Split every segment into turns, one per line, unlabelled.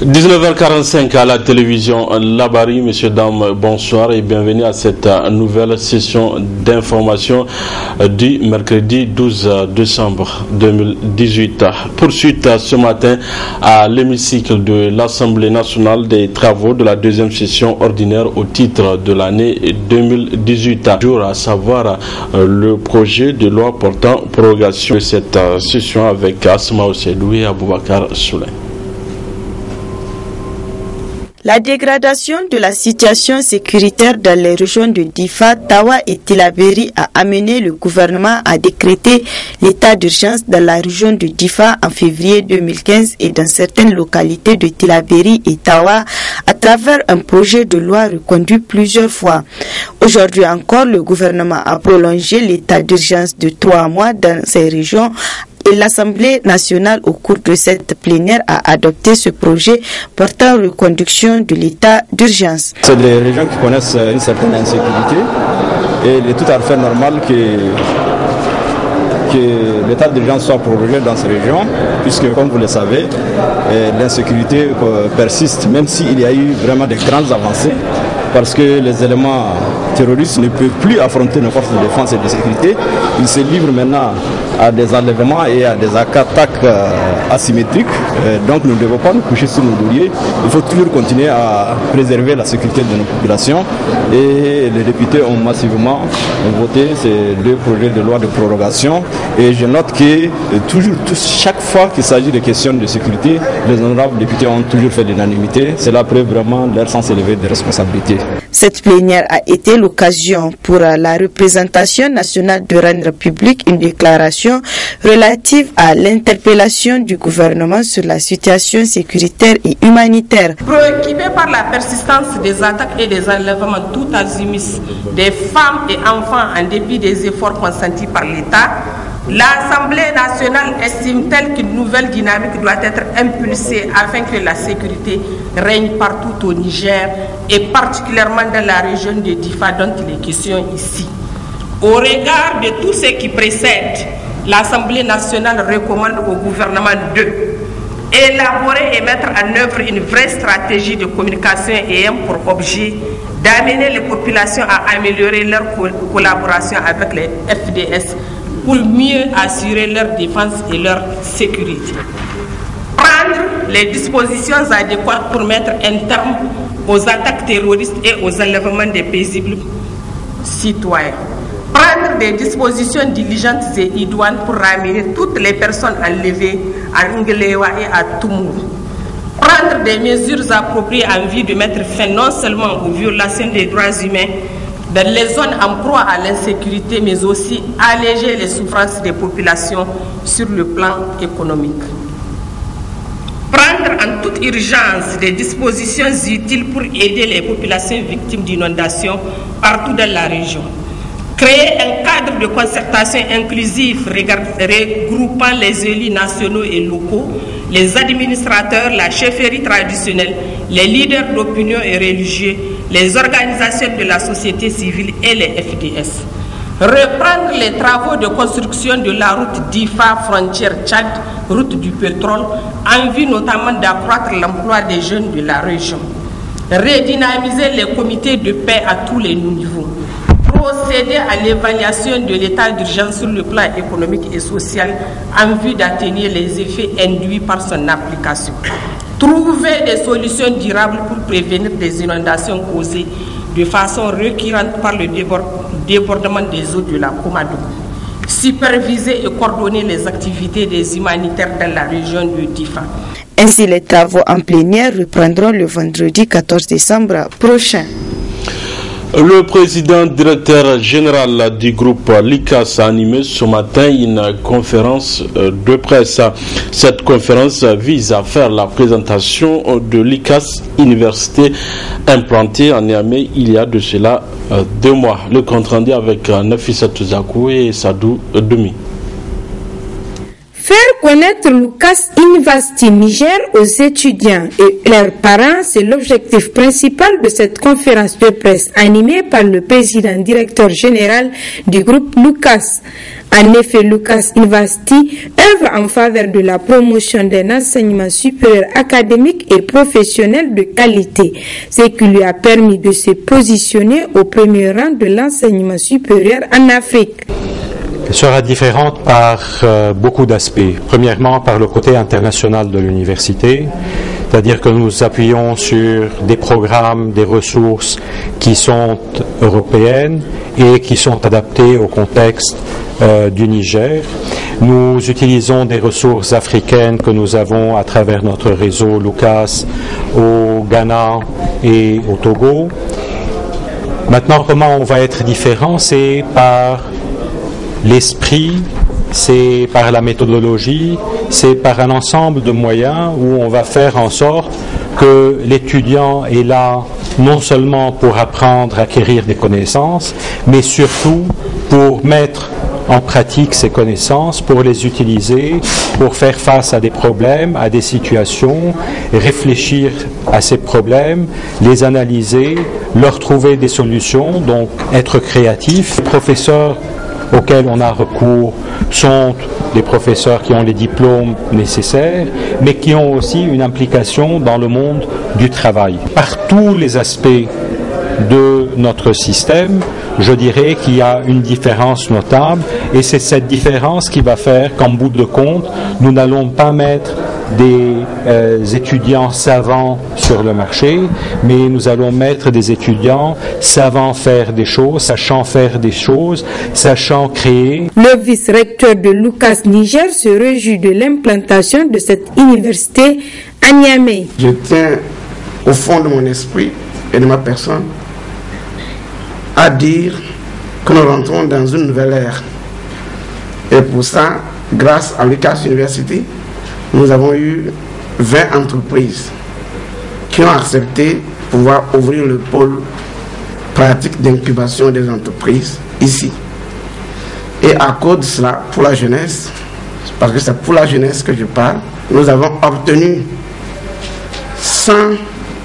19h45 à la télévision Labari. Messieurs, dames, bonsoir et bienvenue à cette nouvelle session d'information du mercredi 12 décembre 2018. Poursuite ce matin à l'hémicycle de l'Assemblée nationale des travaux de la deuxième session ordinaire au titre de l'année 2018. Jour à savoir le projet de loi portant prorogation de cette session avec Asma Ossedou et Aboubakar Souley.
La dégradation de la situation sécuritaire dans les régions de Difa, Tawa et Tillabéri a amené le gouvernement à décréter l'état d'urgence dans la région de Difa en février 2015 et dans certaines localités de Tillabéri et Tawa à travers un projet de loi reconduit plusieurs fois. Aujourd'hui encore, le gouvernement a prolongé l'état d'urgence de 3 mois dans ces régions. Et l'Assemblée nationale, au cours de cette plénière, a adopté ce projet portant reconduction de l'état d'urgence.
C'est des régions qui connaissent une certaine insécurité et il est tout à fait normal que l'état d'urgence soit prorogé dans ces régions, puisque, comme vous le savez, l'insécurité persiste, même s'il y a eu vraiment de grandes avancées, parce que les éléments terroristes ne peuvent plus affronter nos forces de défense et de sécurité. Ils se livrent maintenant à des enlèvements et à des attaques asymétriques. Donc nous ne devons pas nous coucher sur nos lauriers. Il faut toujours continuer à préserver la sécurité de nos populations. Et les députés ont massivement voté ces 2 projets de loi de prorogation. Et je note que chaque fois qu'il s'agit de questions de sécurité, les honorables députés ont toujours fait l'unanimité. Cela preuve vraiment leur sens élevé de responsabilité.
Cette plénière a été l'occasion pour la représentation nationale de rendre publique une déclaration relative à l'interpellation du gouvernement sur la situation sécuritaire et humanitaire.
Préoccupé par la persistance des attaques et des enlèvements tout azimuts des femmes et enfants en dépit des efforts consentis par l'État, l'Assemblée nationale estime-t-elle qu'une nouvelle dynamique doit être impulsée afin que la sécurité règne partout au Niger et particulièrement dans la région de Difa dont il est question ici. Au regard de tout ce qui précède, l'Assemblée nationale recommande au gouvernement de élaborer et mettre en œuvre une vraie stratégie de communication ayant pour objet d'amener les populations à améliorer leur collaboration avec les FDS pour mieux assurer leur défense et leur sécurité. Prendre les dispositions adéquates pour mettre un terme aux attaques terroristes et aux enlèvements des paisibles citoyens. Prendre des dispositions diligentes et idoines pour ramener toutes les personnes enlevées à Ngelewa et à Toumour. Prendre des mesures appropriées en vue de mettre fin non seulement aux violations des droits humains dans les zones en proie à l'insécurité, mais aussi alléger les souffrances des populations sur le plan économique. Prendre en toute urgence des dispositions utiles pour aider les populations victimes d'inondations partout dans la région. Créer un cadre de concertation inclusif regroupant les élus nationaux et locaux, les administrateurs, la chefferie traditionnelle, les leaders d'opinion et religieux, les organisations de la société civile et les FDS. Reprendre les travaux de construction de la route Difa frontière Tchad, route du pétrole, en vue notamment d'accroître l'emploi des jeunes de la région. Redynamiser les comités de paix à tous les niveaux. Procéder à l'évaluation de l'état d'urgence sur le plan économique et social en vue d'atténuer les effets induits par son application. Trouver des solutions durables pour prévenir des inondations causées de façon récurrente par le débordement des eaux de la Komadougou. Superviser et coordonner les activités des humanitaires dans la région de Difa.
Ainsi, les travaux en plénière reprendront le vendredi 14 décembre prochain.
Le président directeur général du groupe l'ICAS a animé ce matin une conférence de presse. Cette conférence vise à faire la présentation de l'ICAS, université implantée en Niamey il y a de cela 2 mois. Le compte rendu avec Nafissa Touzakou et Sadou Demi.
Faire connaître l'UCAS University Niger aux étudiants et leurs parents, c'est l'objectif principal de cette conférence de presse animée par le président directeur général du groupe l'UCAS. En effet, Lucas University œuvre en faveur de la promotion d'un enseignement supérieur académique et professionnel de qualité, ce qui lui a permis de se positionner au premier rang de l'enseignement supérieur en Afrique.
Elle sera différente par beaucoup d'aspects. Premièrement, par le côté international de l'université, c'est-à-dire que nous appuyons sur des programmes, des ressources qui sont européennes et qui sont adaptées au contexte du Niger. Nous utilisons des ressources africaines que nous avons à travers notre réseau Lucas au Ghana et au Togo. Maintenant, comment on va être différent, c'est par l'esprit, c'est par la méthodologie, c'est par un ensemble de moyens où on va faire en sorte que l'étudiant est là non seulement pour apprendre, acquérir des connaissances, mais surtout pour mettre en pratique ces connaissances, pour les utiliser, pour faire face à des problèmes, à des situations, réfléchir à ces problèmes, les analyser, leur trouver des solutions, donc être créatif. Les professeurs auxquels on a recours sont des professeurs qui ont les diplômes nécessaires, mais qui ont aussi une implication dans le monde du travail. Par tous les aspects de notre système, je dirais qu'il y a une différence notable, et c'est cette différence qui va faire qu'en bout de compte, nous n'allons pas mettre des étudiants savants sur le marché, mais nous allons mettre des étudiants savants faire des choses, sachant faire des choses, sachant créer.
Le vice-recteur de Lucas Niger se réjouit de l'implantation de cette université à Niamey.
Je tiens au fond de mon esprit et de ma personne à dire que nous rentrons dans une nouvelle ère. Et pour ça, grâce à Lucas University, nous avons eu 20 entreprises qui ont accepté de pouvoir ouvrir le pôle pratique d'incubation des entreprises ici. Et à cause de cela, pour la jeunesse, parce que c'est pour la jeunesse que je parle, nous avons obtenu 100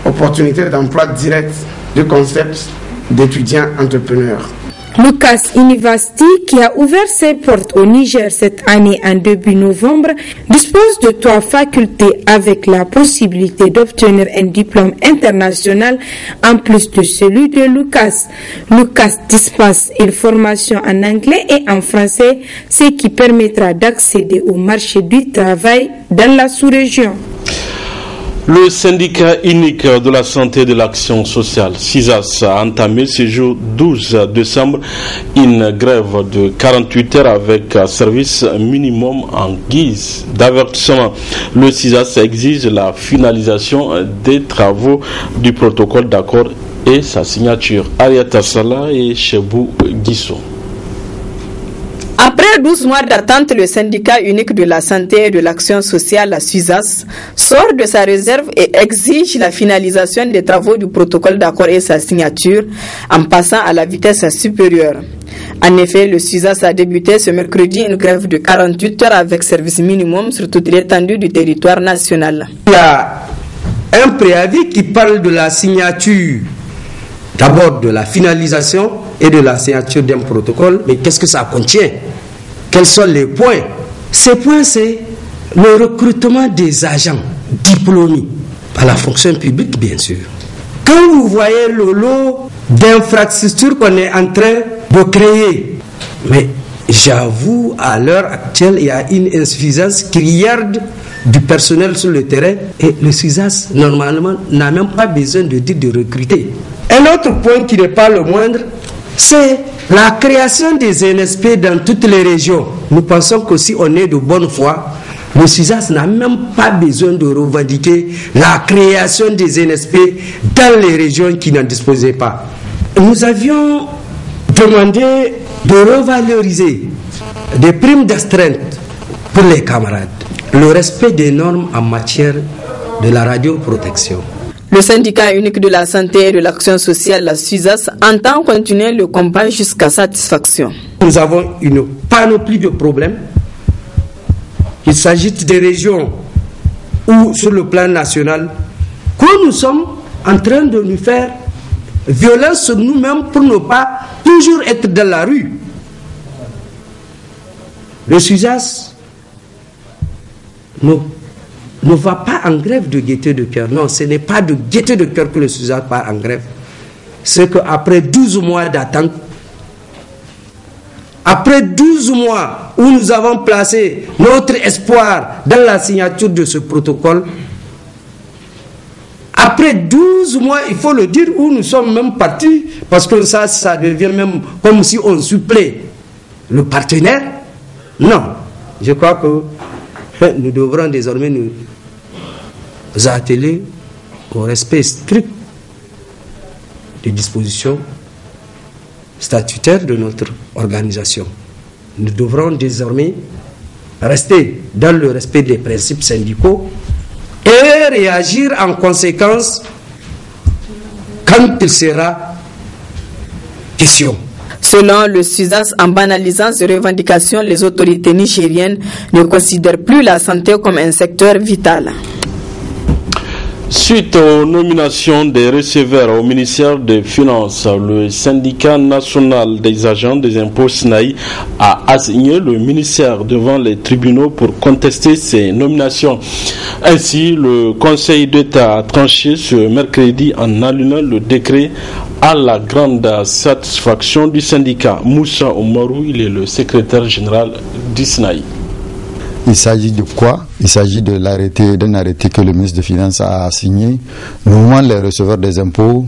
opportunités d'emploi direct du concept d'étudiants entrepreneurs.
Lucas University, qui a ouvert ses portes au Niger cette année en début novembre, dispose de 3 facultés avec la possibilité d'obtenir un diplôme international en plus de celui de Lucas. Lucas dispense une formation en anglais et en français, ce qui permettra d'accéder au marché du travail dans la sous-région.
Le syndicat unique de la santé et de l'action sociale, SISAS, a entamé ce jour 12 décembre une grève de 48 heures avec service minimum en guise d'avertissement. Le SISAS exige la finalisation des travaux du protocole d'accord et sa signature. Ariata Salah et Chebou Guissou.
Après 12 mois d'attente, le syndicat unique de la santé et de l'action sociale, la SUSAS, sort de sa réserve et exige la finalisation des travaux du protocole d'accord et sa signature en passant à la vitesse supérieure. En effet, le SUSAS a débuté ce mercredi une grève de 48 heures avec service minimum sur toute l'étendue du territoire national.
Il y a un préavis qui parle de la signature, d'abord de la finalisation et de la signature d'un protocole, mais qu'est-ce que ça contient? Quels sont les points? Ces points, c'est le recrutement des agents diplômés par la fonction publique, bien sûr. Quand vous voyez le lot d'infrastructures qu'on est en train de créer, mais j'avoue, à l'heure actuelle, il y a une insuffisance criarde du personnel sur le terrain, et le SUSAS, normalement, n'a même pas besoin de dire de recruter. Un autre point qui n'est pas le moindre, c'est la création des NSP dans toutes les régions. Nous pensons que si on est de bonne foi, le SUSAS n'a même pas besoin de revendiquer la création des NSP dans les régions qui n'en disposaient pas. Nous avions demandé de revaloriser des primes d'astreinte pour les camarades, le respect des normes en matière de la radioprotection.
Le syndicat unique de la santé et de l'action sociale, la SUSAS, entend continuer le combat jusqu'à satisfaction.
Nous avons une panoplie de problèmes. Il s'agit des régions ou sur le plan national, que nous sommes en train de nous faire violence sur nous-mêmes pour ne pas toujours être dans la rue. Le SUSAS ne va pas en grève de gaieté de cœur. Non, ce n'est pas de gaieté de cœur que le SUSAS part en grève. C'est qu'après 12 mois d'attente, après 12 mois où nous avons placé notre espoir dans la signature de ce protocole, après 12 mois, il faut le dire, où nous sommes même partis, parce que ça devient même comme si on supplée le partenaire. Non, je crois que nous devrons désormais nous atteler au respect strict des dispositions statutaires de notre organisation. Nous devrons désormais rester dans le respect des principes syndicaux et réagir en conséquence quand il sera question.
Selon le SUSAS, en banalisant ces revendications, les autorités nigériennes ne considèrent plus la santé comme un secteur vital.
Suite aux nominations des receveurs au ministère des Finances, le syndicat national des agents des impôts SNAI a assigné le ministère devant les tribunaux pour contester ces nominations. Ainsi, le Conseil d'État a tranché ce mercredi en annullant le décret à la grande satisfaction du syndicat. Moussa Oumarou, il est le secrétaire général du SNAI.
Il s'agit de quoi? Il s'agit d'un arrêté que le ministre des Finances a signé, nommant les receveurs des impôts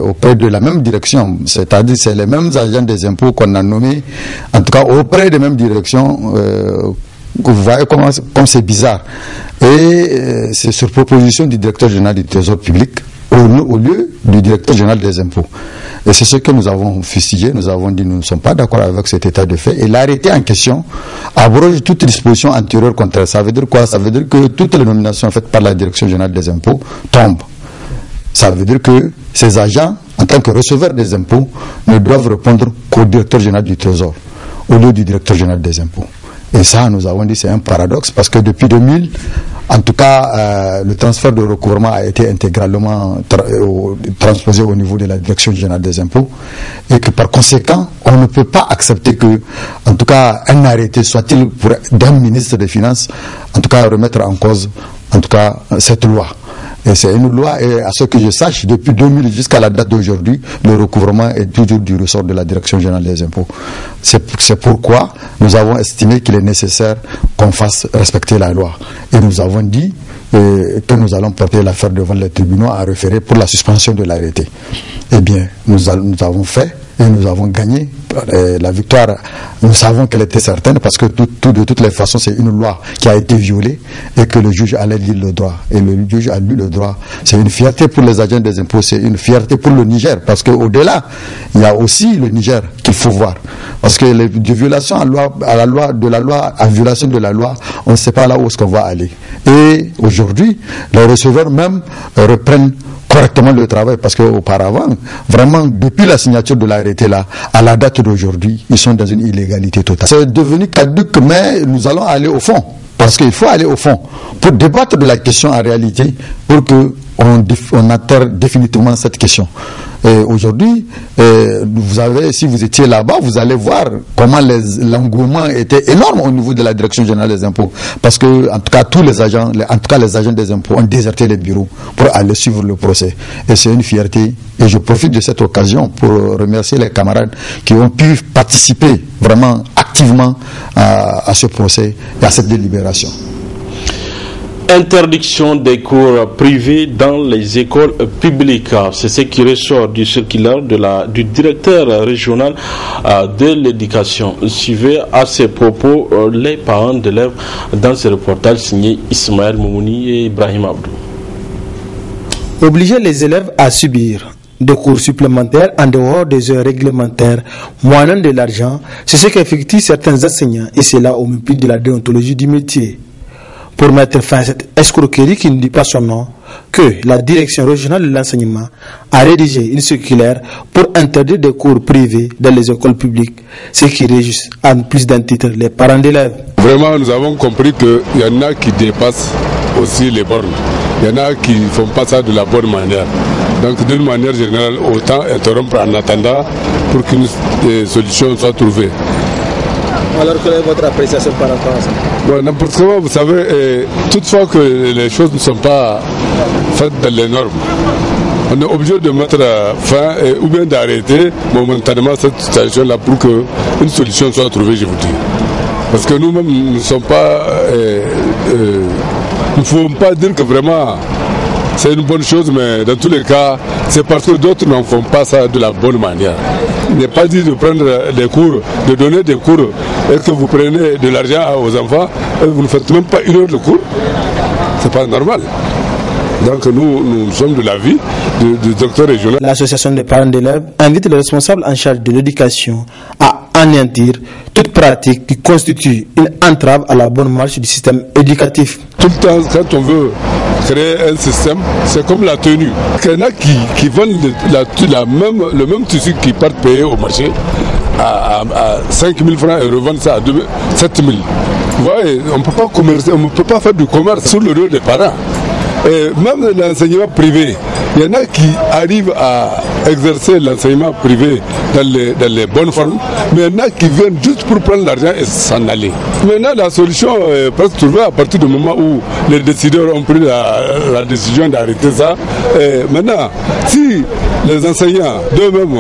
auprès de la même direction. C'est-à-dire c'est les mêmes agents des impôts qu'on a nommés, en tout cas auprès des mêmes directions. Vous voyez comme c'est bizarre. Et c'est sur proposition du directeur général du Trésor public au lieu du directeur général des impôts. Et c'est ce que nous avons fusillé. Nous avons dit nous ne sommes pas d'accord avec cet état de fait. Et l'arrêté en question abroge toute disposition antérieure contre elle. Ça veut dire quoi? Ça veut dire que toutes les nominations faites par la direction générale des impôts tombent. Ça veut dire que ces agents, en tant que receveurs des impôts, ne doivent répondre qu'au directeur général du Trésor, au lieu du directeur général des impôts. Et ça, nous avons dit, c'est un paradoxe, parce que depuis 2000, en tout cas, le transfert de recouvrement a été intégralement transposé au niveau de la direction générale des impôts, et que par conséquent, on ne peut pas accepter que, en tout cas, un arrêté soit-il d'un ministre des Finances, en tout cas, remettre en cause, en tout cas, cette loi. Et c'est une loi, et à ce que je sache, depuis 2000 jusqu'à la date d'aujourd'hui, le recouvrement est toujours du ressort de la Direction générale des impôts. C'est pourquoi nous avons estimé qu'il est nécessaire qu'on fasse respecter la loi. Et nous avons dit que nous allons porter l'affaire devant les tribunaux à référer pour la suspension de l'arrêté. Eh bien, nous avons fait et nous avons gagné. La victoire, nous savons qu'elle était certaine, parce que de toutes les façons, c'est une loi qui a été violée et que le juge allait lire le droit. Et le juge a lu le droit. C'est une fierté pour les agents des impôts, c'est une fierté pour le Niger, parce qu'au-delà, il y a aussi le Niger qu'il faut voir. Parce que les violations à violation de la loi, on ne sait pas là où est-ce qu'on va aller. Et aujourd'hui, les receveurs même reprennent correctement le travail, parce qu'auparavant, vraiment, depuis la signature de l'arrêté là, à la date d'aujourd'hui, ils sont dans une illégalité totale. C'est devenu caduc, mais nous allons aller au fond, parce qu'il faut aller au fond pour débattre de la question en réalité, pour que on atterre définitivement cette question. Aujourd'hui, si vous étiez là-bas, vous allez voir comment l'engouement était énorme au niveau de la Direction générale des impôts, parce que en tout cas les agents des impôts ont déserté les bureaux pour aller suivre le procès. Et c'est une fierté. Et je profite de cette occasion pour remercier les camarades qui ont pu participer vraiment activement à ce procès et à cette délibération.
Interdiction des cours privés dans les écoles publiques. C'est ce qui ressort du circulaire du directeur régional de l'éducation. Suivez à ces propos les parents d'élèves dans ce reportage signé Ismaël Moumouni et Ibrahim Abdou.
Obliger les élèves à subir des cours supplémentaires en dehors des heures réglementaires, moyennant de l'argent, c'est ce qu'effectuent certains enseignants, et c'est là au mépris de la déontologie du métier. Pour mettre fin à cette escroquerie qui ne dit pas son nom, que la direction régionale de l'enseignement a rédigé une circulaire pour interdire des cours privés dans les écoles publiques, ce qui réjouit en plus d'un titre les parents d'élèves.
Vraiment, nous avons compris qu'il y en a qui dépassent aussi les bornes. Il y en a qui ne font pas ça de la bonne manière. Donc, d'une manière générale, autant interrompre en attendant pour qu'une solution soit trouvée.
Alors, quelle est votre appréciation par rapport à ça?
Bon, n'importe comment, vous savez, toutefois que les choses ne sont pas faites dans les normes, on est obligé de mettre fin ou bien d'arrêter momentanément cette situation-là pour qu'une solution soit trouvée, je vous dis. Parce que nous-mêmes, nous ne sommes pas... il ne faut pas dire que vraiment c'est une bonne chose, mais dans tous les cas, c'est parce que d'autres n'en font pas ça de la bonne manière. Il n'est pas dit de prendre des cours, de donner des cours, et que vous prenez de l'argent aux enfants, et vous ne faites même pas une heure de cours. C'est pas normal. Donc nous sommes de l'avis du docteur régional.
L'association des parents d'élèves invite les responsables en charge de l'éducation à anéantir toute pratique qui constitue une entrave à la bonne marche du système éducatif.
Tout le temps, quand on veut créer un système, c'est comme la tenue. Il y en a qui vendent le même tissu qui partent payer au marché à 5 000 francs et revendent ça à 7 000. Vous voyez, on ne peut pas faire du commerce sur le dos des parents. Et même l'enseignement privé, il y en a qui arrivent à exercer l'enseignement privé dans les bonnes formes, mais il y en a qui viennent juste pour prendre l'argent et s'en aller. Maintenant, la solution est presque trouvée à partir du moment où les décideurs ont pris la décision d'arrêter ça. Et maintenant, si les enseignants d'eux-mêmes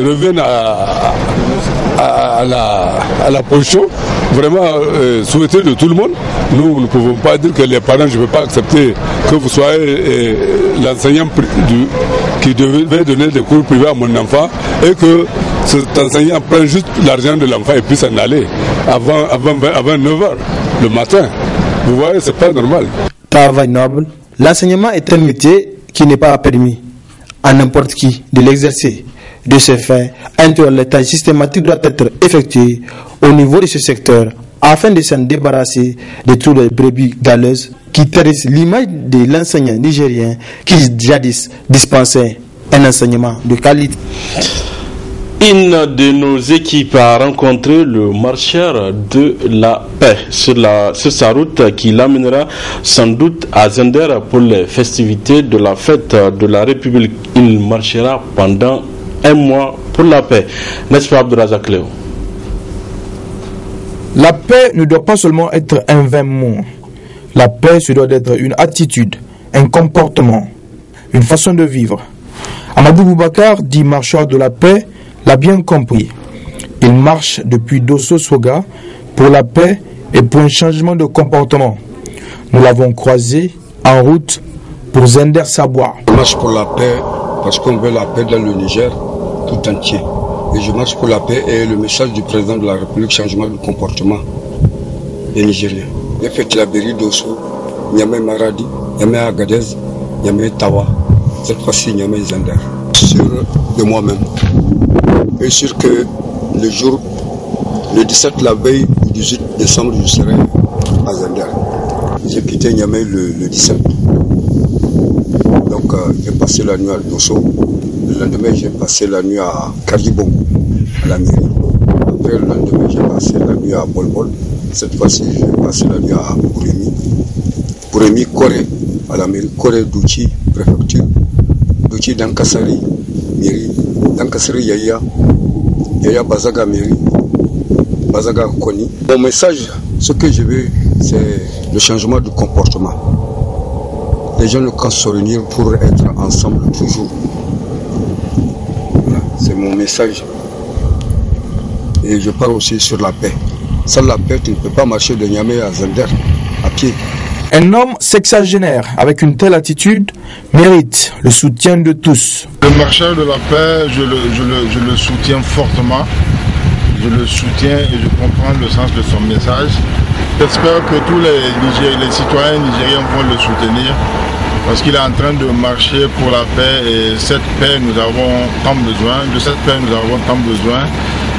reviennent à la position vraiment souhaitée de tout le monde, nous ne pouvons pas dire que les parents, je ne peux pas accepter que vous soyez l'enseignant qui devait donner des cours privés à mon enfant et que cet enseignant prenne juste l'argent de l'enfant et puisse s'en aller avant 9h le matin. Vous voyez, c'est pas normal.
Travail noble, l'enseignement est un métier qui n'est pas permis à n'importe qui de l'exercer. De ce fait, un toilettage systématique doit être effectué au niveau de ce secteur afin de s'en débarrasser de toutes les brebis galeuses qui trahissent l'image de l'enseignant nigérien qui jadis dispensait un enseignement de qualité.
Une de nos équipes a rencontré le marcheur de la paix sur sa route qui l'amènera sans doute à Zender pour les festivités de la fête de la République. Il marchera pendant un mois pour la paix. N'est-ce pas, Abdourazak Léo?
La paix ne doit pas seulement être un vain mot. La paix, se doit être une attitude, un comportement, une façon de vivre. Amadou Boubacar, dit marcheur de la paix, l'a bien compris. Il marche depuis Dosso Soga pour la paix et pour un changement de comportement. Nous l'avons croisé en route pour Zender Sabois.
Je marche pour la paix parce qu'on veut la paix dans le Niger tout entier. Et je marche pour la paix et le message du président de la République, changement de comportement des Nigériens. J'ai fait Tilaberi, Dosso, Niamey Maradi, Niamey Agadez, Niamey Tawa. Cette fois-ci, Niamey Zender. Sûr de moi-même. Et sûr que le 17, la veille du 18 décembre, je serai à Zender. J'ai quitté Niamey le 17. Donc j'ai passé la nuit à Dosso. Le lendemain, j'ai passé la nuit à Karibongo, à la mairie. Après, le lendemain, j'ai passé la nuit à Bolbol. Cette fois-ci, j'ai passé la nuit à Bouremi. Bouremi, Corée, à la mairie. Corée, Douchi, préfecture. Douchi, Dankasari, mairie. Dankasari, Yaya. Yaya, Bazaga, mairie. Bazaga, Koni. Mon message, ce que je veux, c'est le changement de comportement. Les gens ne peuvent se réunir pour être ensemble toujours. C'est mon message. Et je parle aussi sur la paix. Sans la paix, tu ne peux pas marcher de Niamey à Zender à pied.
Un homme sexagénaire avec une telle attitude mérite le soutien de tous.
Le marcheur de la paix, je le soutiens fortement. Je le soutiens et je comprends le sens de son message. J'espère que tous les citoyens nigériens vont le soutenir. Parce qu'il est en train de marcher pour la paix et cette paix nous avons tant besoin, de cette paix nous avons tant besoin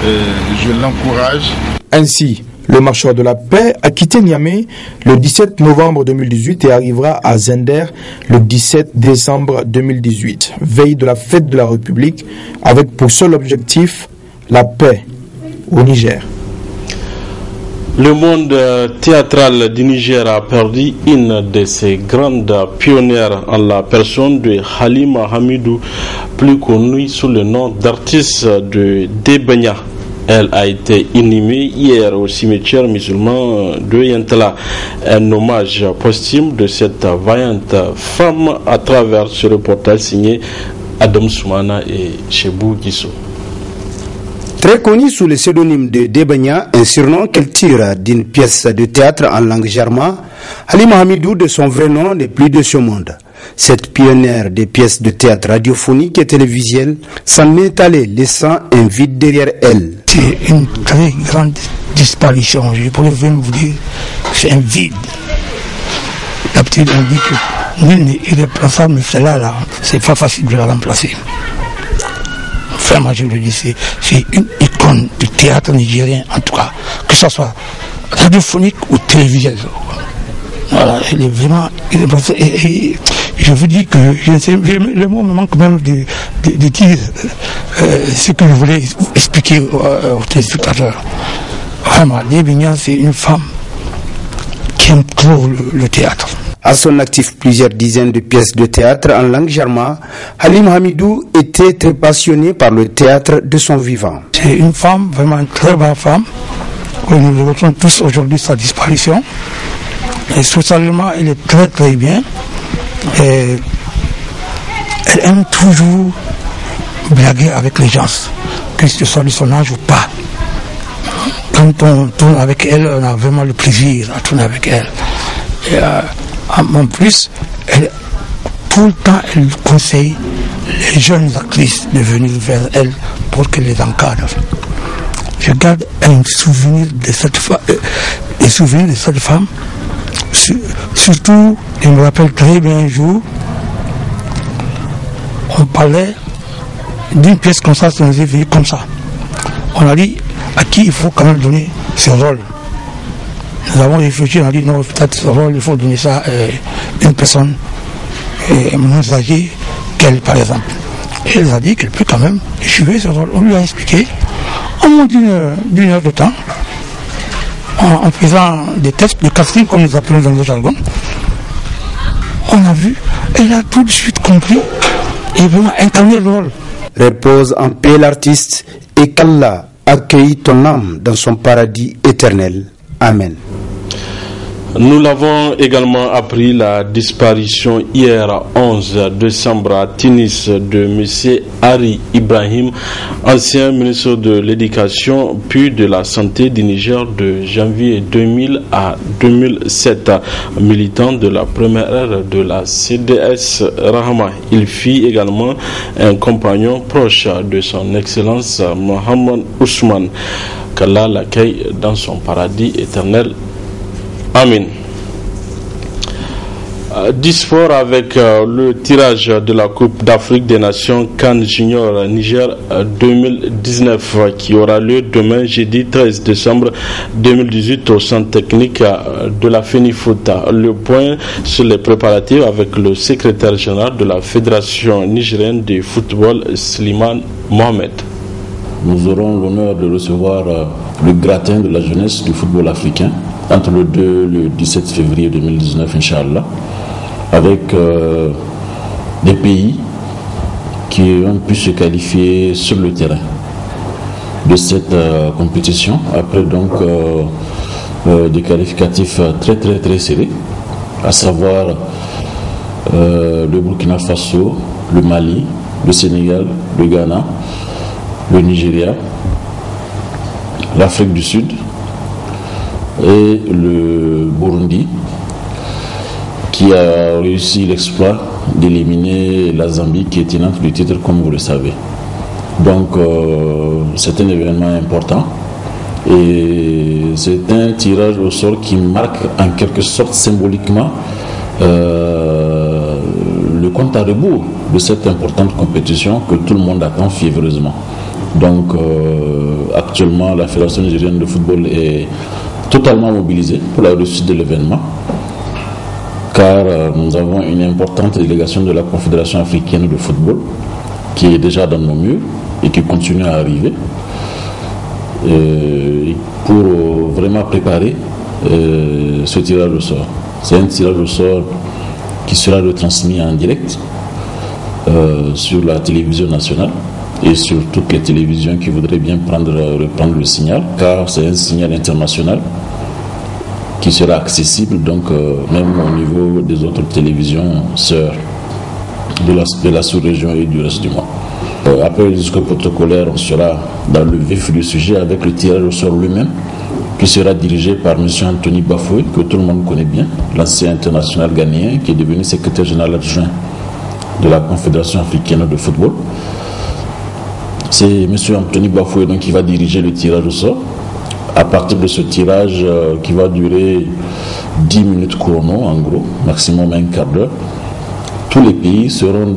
et je l'encourage.
Ainsi, le marcheur de la paix a quitté Niamey le 17 novembre 2018 et arrivera à Zender le 17 décembre 2018, veille de la fête de la République, avec pour seul objectif la paix au Niger.
Le monde théâtral du Niger a perdu une de ses grandes pionnières en la personne de Halima Hamidou, plus connue sous le nom d'artiste de Debenya. Elle a été inhumée hier au cimetière musulman de Yantala. Un hommage posthume de cette vaillante femme à travers ce reportage signé Adam Soumana et Chebou Gisso.
Très connue sous le pseudonyme de Debanya, un surnom qu'elle tire d'une pièce de théâtre en langue jarma, Halima Hamidou, de son vrai nom, n'est plus de ce monde. Cette pionnière des pièces de théâtre radiophoniques et télévisuelles s'en est allée, laissant un vide derrière elle.
C'est une très grande disparition. Je pourrais même vous dire que c'est un vide. D'habitude, on dit que nul n'est irréplaçable, mais celle-là, c'est pas facile de la remplacer. Vraiment, je le dis, c'est une icône du théâtre nigérien, en tout cas, que ce soit radiophonique ou télévisuel. Voilà, elle est vraiment irréplaçable. Et je vous dis que je ne sais, le mot me manque même de dire ce que je voulais expliquer aux téléspectateurs. Vraiment, Debanya, c'est une femme qui aime trop le théâtre.
À son actif, plusieurs dizaines de pièces de théâtre en langue jarma, Halima Hamidou était très passionnée par le théâtre de son vivant.
C'est une femme, vraiment une très belle femme. Nous regrettons tous aujourd'hui sa disparition. Et socialement, elle est très très bien. Et elle aime toujours blaguer avec les gens, que ce soit de son âge ou pas. Quand on tourne avec elle, on a vraiment le plaisir à tourner avec elle. Et, en plus, tout le temps, elle conseille les jeunes actrices de venir vers elle pour qu'elle les encadre. Je garde un souvenir de cette femme, surtout, je me rappelle très bien un jour, on parlait d'une pièce comme ça, ça nous est venu comme ça. On a dit à qui il faut quand même donner ce rôle. Nous avons réfléchi, on a dit non, peut-être ce rôle, il faut donner ça à une personne moins âgée qu'elle, par exemple. Et elle a dit qu'elle peut quand même jouer ce rôle. On lui a expliqué, en moins d'une heure de temps, en faisant des tests de casting, comme nous appelons dans le jargon. On a vu, elle a tout de suite compris et vraiment incarné le rôle.
Repose en paix l'artiste et qu'Allah accueille ton âme dans son paradis éternel. Amen.
Nous l'avons également appris, la disparition hier 11 décembre à Tunis de M. Hari Ibrahim, ancien ministre de l'Éducation puis de la Santé du Niger de janvier 2000 à 2007, militant de la première ère de la CDS Rahama. Il fit également un compagnon proche de son Excellence Mohamed Ousmane. Qu'Allah l'accueille dans son paradis éternel. Amin. Disport avec le tirage de la Coupe d'Afrique des Nations CAN Junior Niger 2019 qui aura lieu demain jeudi 13 décembre 2018 au centre technique de la FENIFOOT. Le point sur les préparatifs avec le secrétaire général de la Fédération nigérienne de football, Slimane Mohamed.
Nous aurons l'honneur de recevoir le gratin de la jeunesse du football africain entre le 2 et le 17 février 2019, Inch'Allah, avec des pays qui ont pu se qualifier sur le terrain de cette compétition, après donc des qualificatifs très serrés, à savoir le Burkina Faso, le Mali, le Sénégal, le Ghana, le Nigeria, l'Afrique du Sud et le Burundi, qui a réussi l'exploit d'éliminer la Zambie qui est tenante du titre, comme vous le savez. Donc c'est un événement important et c'est un tirage au sort qui marque en quelque sorte symboliquement le compte à rebours de cette importante compétition que tout le monde attend fiévreusement. Donc actuellement la Fédération nigérienne de football est totalement mobilisée pour la réussite de l'événement, car nous avons une importante délégation de la Confédération africaine de football qui est déjà dans nos murs et qui continue à arriver pour vraiment préparer ce tirage au sort. C'est un tirage au sort qui sera retransmis en direct sur la télévision nationale et sur toutes les télévisions qui voudraient bien reprendre le signal, car c'est un signal international qui sera accessible donc même au niveau des autres télévisions sœurs de la sous-région et du reste du monde. Après le discours protocolaire, on sera dans le vif du sujet avec le tirage au sort lui-même, qui sera dirigé par M. Anthony Bafoué, que tout le monde connaît bien, l'ancien international ghanéen qui est devenu secrétaire général adjoint de la Confédération africaine de football. C'est M. Anthony Bafoué donc, qui va diriger le tirage au sort. À partir de ce tirage qui va durer 10 minutes chrono, en gros, maximum un quart d'heure, tous les pays sauront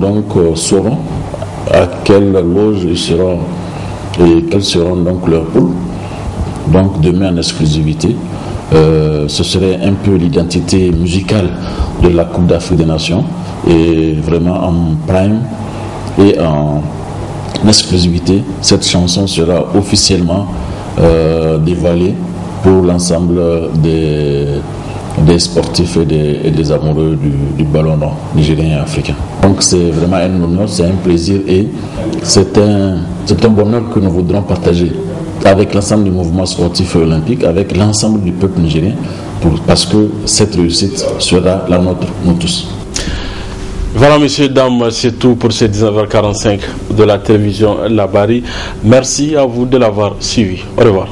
à quelle loge ils seront et quels seront donc leurs poules. Donc demain en exclusivité, ce serait un peu l'identité musicale de la Coupe d'Afrique des Nations, et vraiment en prime et en exclusivité, cette chanson sera officiellement dévoilée pour l'ensemble des sportifs et des amoureux du ballon nigérien et africain. Donc c'est vraiment un honneur, c'est un plaisir et c'est un bonheur que nous voudrons partager avec l'ensemble du mouvement sportif et olympique, avec l'ensemble du peuple nigérien, parce que cette réussite sera la nôtre, nous tous.
Voilà, messieurs, dames, c'est tout pour ces 19h45 de la télévision Labari. Merci à vous de l'avoir suivi. Au revoir.